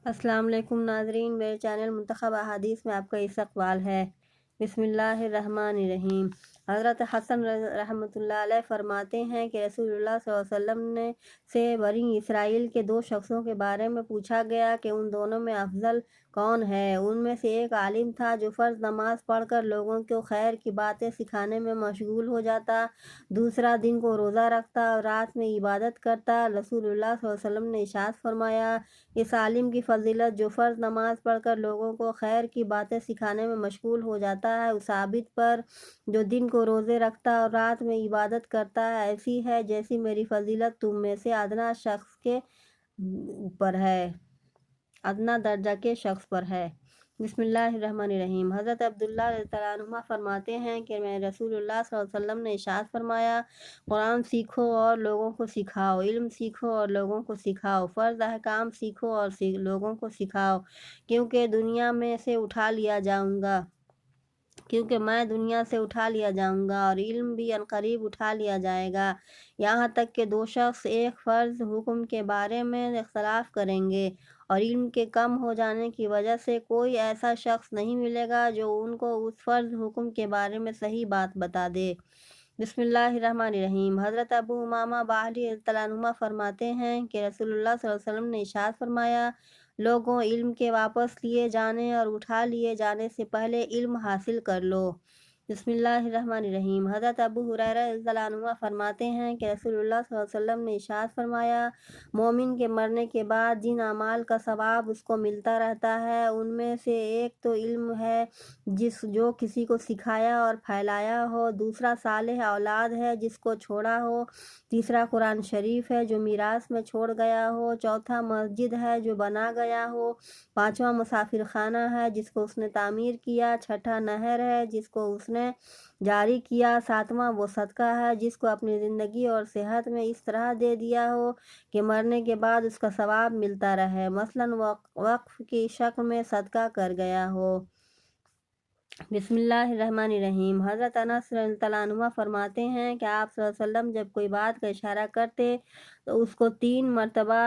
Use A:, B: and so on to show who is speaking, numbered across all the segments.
A: السلام علیکم ناظرین، میرے چینل منتخب احادیث میں آپ کا استقبال ہے۔ بسم اللہ الرحمن الرحیم۔ حضرت حسن رحمۃ اللہ علیہ فرماتے ہیں کہ رسول اللہ صلی اللہ علیہ وسلم سے بنی اسرائیل کے دو شخصوں کے بارے میں پوچھا گیا کہ ان دونوں میں افضل کون ہے۔ ان میں سے ایک عالم تھا جو فرض نماز پڑھ کر لوگوں کو خیر کی باتیں سکھانے میں مشغول ہو جاتا، دوسرا دن کو روزہ رکھتا اور رات میں عبادت کرتا۔ رسول اللہ صلی اللہ علیہ وسلم نے ارشاد فرمایا، اس عالم کی فضیلت جو فرض نماز پڑھ کر لوگوں کو خیر کی باتیں سکھانے میں مشغول ہو جاتا ہے، اس عابد پر جو دن کو روزے رکھتا اور رات میں عبادت کرتا ہے، ایسی ہے جیسی میری فضیلت تم میں سے ادنا شخص کے پر ہے، ادنا درجہ کے شخص پر ہے۔ بسم اللہ الرحمن الرحیم۔ حضرت عبداللہ رضی اللہ عنہ فرماتے ہیں کہ میں رسول اللہ صلی اللہ علیہ وسلم نے ارشاد فرمایا، قرآن سیکھو اور لوگوں کو سکھاؤ، علم سیکھو اور لوگوں کو سکھاؤ، فرض احکام سیکھو اور لوگوں کو سکھاؤ، کیونکہ میں دنیا سے اٹھا لیا جاؤں گا اور علم بھی عنقریب اٹھا لیا جائے گا، یہاں تک کہ دو شخص ایک فرض حکم کے بارے میں اختلاف کریں گے اور علم کے کم ہو جانے کی وجہ سے کوئی ایسا شخص نہیں ملے گا جو ان کو اس فرض حکم کے بارے میں صحیح بات بتا دے۔ بسم اللہ الرحمن الرحیم۔ حضرت ابو امامہ باہلی رضی اللہ عنہ فرماتے ہیں کہ رسول اللہ صلی اللہ علیہ وسلم نے ارشاد فرمایا، لوگوں علم کے واپس لیے جانے اور اٹھا لیے جانے سے پہلے علم حاصل کر لو۔ بسم اللہ الرحمن الرحیم۔ حضرت ابو ہریرہ رضی اللہ عنہ فرماتے ہیں کہ رسول اللہ صلی اللہ علیہ وسلم نے ارشاد فرمایا، مومن کے مرنے کے بعد جن اعمال کا ثواب اس کو ملتا رہتا ہے، ان میں سے ایک تو علم ہے جو کسی کو سکھایا اور پھیلایا ہو، دوسرا صالح اولاد ہے جس کو چھوڑا ہو، تیسرا قرآن شریف ہے جو میراث میں چھوڑ گیا ہو، چوتھا مسجد ہے جو بنا گیا ہو، پانچواں مسافر خانہ ہے جس کو اس نے تعمیر کیا، چھٹا نہر ہے جس کو اس نے جاری کیا، ساتواں وہ صدقہ ہے جس کو اپنی زندگی اور صحت میں اس طرح دے دیا ہو کہ مرنے کے بعد اس کا ثواب ملتا رہے، مثلاً وقف کی شکل میں صدقہ کر گیا ہو۔ بسم اللہ الرحمن الرحیم۔ حضرت انس رضی اللہ عنہ فرماتے ہیں کہ آپ صلی اللہ علیہ وسلم جب کوئی بات کا اشارہ کرتے تو اس کو 3 مرتبہ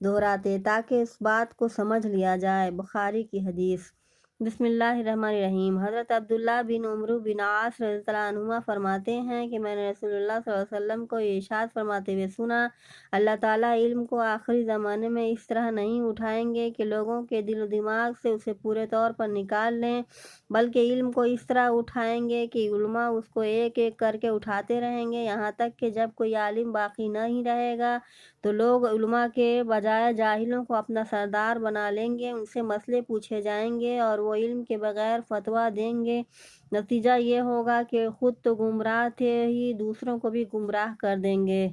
A: دہراتے تاکہ اس بات کو سمجھ لیا جائے۔ بخاری کی حدیث۔ بسم اللہ الرحمن الرحیم۔ حضرت عبداللہ بن عمرو بن عاص رضی اللہ عنہ فرماتے ہیں کہ میں نے رسول اللہ صلی اللہ علیہ وسلم کو یہ ارشاد فرماتے ہوئے سنا، اللہ تعالیٰ علم کو آخری زمانے میں اس طرح نہیں اٹھائیں گے کہ لوگوں کے دل و دماغ سے اسے پورے طور پر نکال لیں، بلکہ علم کو اس طرح اٹھائیں گے کہ علماء اس کو ایک ایک کر کے اٹھاتے رہیں گے، یہاں تک کہ جب کوئی عالم باقی نہیں رہے گا تو لوگ علماء کے بجائے جاہلوں کو اپنا سردار بنا لیں گے، ان سے مسئلے پوچھے جائیں گے اور وہ علم کے بغیر فتویٰ دیں گے، نتیجہ یہ ہوگا کہ خود تو گمراہ تھے ہی دوسروں کو بھی گمراہ کر دیں گے۔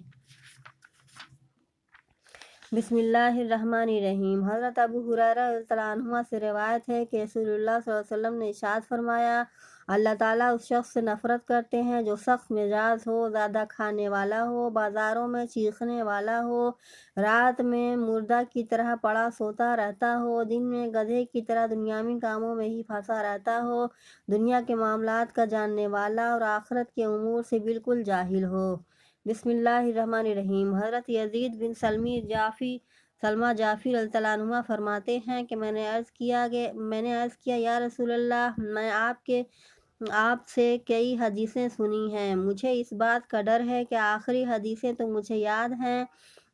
A: بسم اللہ الرحمن الرحیم۔ حضرت ابو ہریرہ رضی اللہ عنہ سے روایت ہے کہ رسول اللہ صلی اللہ علیہ وسلم نے ارشاد فرمایا، اللہ تعالیٰ اس شخص سے نفرت کرتے ہیں جو سخت مزاج ہو، زیادہ کھانے والا ہو، بازاروں میں چیخنے والا ہو، رات میں مردہ کی طرح پڑا سوتا رہتا ہو، دن میں گدھے کی طرح دنیاوی کاموں میں ہی پھنسا رہتا ہو، دنیا کے معاملات کا جاننے والا اور آخرت کے امور سے بالکل جاہل ہو۔ بسم اللہ الرحمن الرحیم۔ حضرت یزید بن سلمہ جعفی رضی اللہ عنہ فرماتے ہیں کہ میں نے عرض کیا یا رسول اللہ، میں آپ سے کئی حدیثیں سنی ہیں، مجھے اس بات کا ڈر ہے کہ آخری حدیثیں تو مجھے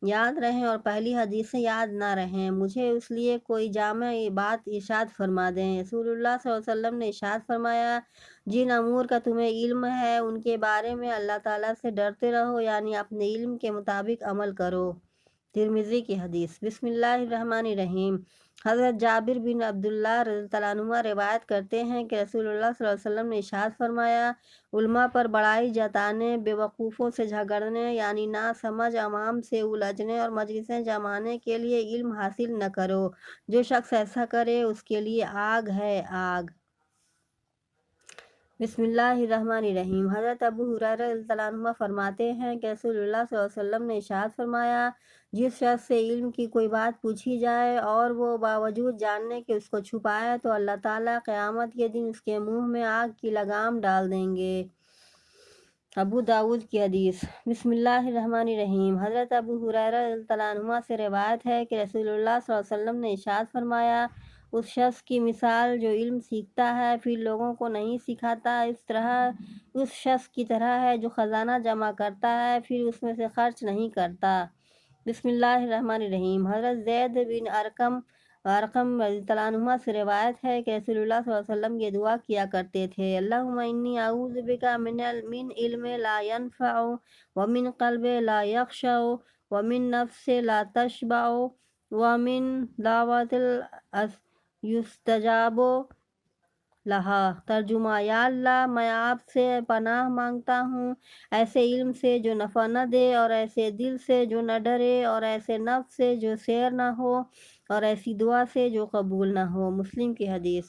A: یاد رہیں اور پہلی حدیثیں یاد نہ رہیں، مجھے اس لیے کوئی جامع بات ارشاد فرما دیں۔ رسول اللہ صلی اللہ علیہ وسلم نے ارشاد فرمایا، جن امور کا تمہیں علم ہے ان کے بارے میں اللہ تعالیٰ سے ڈرتے رہو، یعنی اپنے علم کے مطابق عمل کرو۔ ترمذی کی حدیث۔ بسم اللہ الرحمن الرحیم۔ حضرت جابر بن عبداللہ رضی اللہ عنہ روایت کرتے ہیں کہ رسول اللہ صلی اللہ علیہ وسلم نے ارشاد فرمایا، علماء پر بڑائی جتانے، بے وقوفوں سے جھگڑنے یعنی نا سمجھ، عوام سے الجھنے اور مجلسیں جمانے کے لیے علم حاصل نہ کرو، جو شخص ایسا کرے اس کے لیے آگ ہے، آگ۔ بسم اللہ الرحمن الرحیم۔ حضرت ابو ہریرہ رضی اللہ عنہ فرماتے ہیں کہ رسول اللہ صلی اللہ علیہ وسلم نے ارشاد فرمایا، جس شخص سے علم کی کوئی بات پوچھی جائے اور وہ باوجود جاننے کے اس کو چھپائے تو اللہ تعالیٰ قیامت کے دن اس کے منہ میں آگ کی لگام ڈال دیں گے۔ ابو داود کی حدیث۔ بسم اللہ الرحمن الرحیم۔ حضرت ابو ہریرہ رضی اللہ عنہ سے روایت ہے کہ رسول اللہ صلی اللہ علیہ وسلم نے ارشاد فرمایا، اس شخص کی مثال جو علم سیکھتا ہے پھر لوگوں کو نہیں سکھاتا، اس شخص کی طرح ہے جو خزانہ جمع کرتا ہے پھر اس میں سے خرچ نہیں کرتا۔ بسم اللہ الرحمن الرحیم۔ حضرت زید بن ارقم رضی اللہ عنہ سے روایت ہے کہ رسول اللہ صلی اللہ علیہ وسلم یہ دعا کیا کرتے تھے، اللہم انی اعوذ بک من علم لا ینفع ومن قلب لا یخشع ومن نفس لا تشبع ومن دعوت یستجاب لہا۔ ترجمہ، یا اللہ میں آپ سے پناہ مانگتا ہوں ایسے علم سے جو نفع نہ دے، اور ایسے دل سے جو نہ ڈرے، اور ایسے نفس سے جو سیر نہ ہو، اور ایسی دعا سے جو قبول نہ ہو۔ مسلم کی حدیث۔